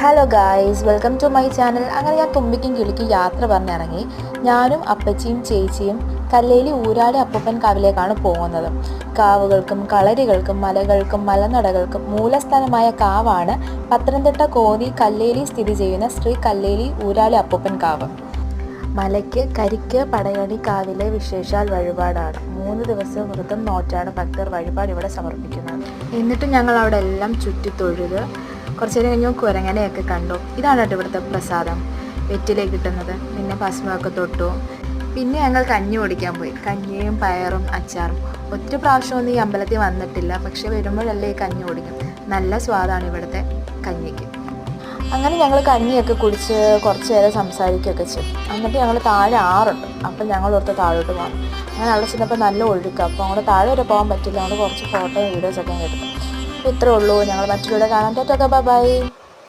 Hello guys, welcome to my channel. അങ്ങനെ ഞാൻ തുമ്പിക്കും കിളിക്കും യാത്ര പറഞ്ഞിറങ്ങി. ഞാനും അപ്പച്ചിയും ചേച്ചിയും കല്ലേലി ഊരാളി അപ്പൂപ്പൻ കാവിലേക്കാണ് പോകുന്നത്. കാവുകൾക്കും കളരികൾക്കും മലകൾക്കും മലനടകൾക്കും മൂലസ്ഥാനമായ കാവാണ് പത്തനംതിട്ട കോന്നി കല്ലേലി സ്ഥിതി ചെയ്യുന്ന ശ്രീ കല്ലേലി ഊരാളി അപ്പൂപ്പൻ കാവ്. മലയ്ക്ക് കരിക്ക് പടയണി കാവിലെ വിശേഷാൽ വഴിപാടാണ്. 3 ദിവസം വ്രതം നോറ്റാണ് ഭക്തർ വഴിപാട് ഇവിടെ സമർപ്പിക്കുന്നത്. എന്നിട്ട് ഞങ്ങൾ അവിടെ എല്ലാം ചുറ്റി തൊഴുത് കുറച്ച് നേരം കഴിഞ്ഞ് കുരങ്ങനെയൊക്കെ കണ്ടു. ഇതാണ് കേട്ടോ ഇവിടുത്തെ പ്രസാദം, വെറ്റിലേക്ക് കിട്ടുന്നത്. പിന്നെ ഭസ്മമൊക്കെ തൊട്ടു. പിന്നെ ഞങ്ങൾ കഞ്ഞി കുടിക്കാൻ പോയി. കഞ്ഞിയും പയറും അച്ചാറും. ഒറ്റ പ്രാവശ്യമൊന്നും ഈ അമ്പലത്തിൽ വന്നിട്ടില്ല, പക്ഷെ വരുമ്പോഴല്ലേ ഈ കഞ്ഞി കുടിക്കും. നല്ല സ്വാദാണ് ഇവിടുത്തെ കഞ്ഞിക്ക്. അങ്ങനെ ഞങ്ങൾ കഞ്ഞിയൊക്കെ കുടിച്ച് കുറച്ച് നേരം സംസാരിക്കുകയൊക്കെ ചെയ്യും. എന്നിട്ട് ഞങ്ങൾ താഴെ ആറുണ്ട്, അപ്പം ഞങ്ങൾ ഓർത്ത് താഴോട്ട് പോകണം. അങ്ങനെ അവിടെ ചെന്നപ്പോൾ നല്ല ഒഴുക്കാം, അപ്പോൾ അങ്ങോട്ട് താഴെ വരെ പോകാൻ പറ്റില്ല. അതുകൊണ്ട് കുറച്ച് ഫോട്ടോയും വീഡിയോസൊക്കെ എടുത്തു. ഇത്രേ ഉള്ളൂ. ഞങ്ങൾ മറ്റൊരു കാണാൻ. Tata, bye bye.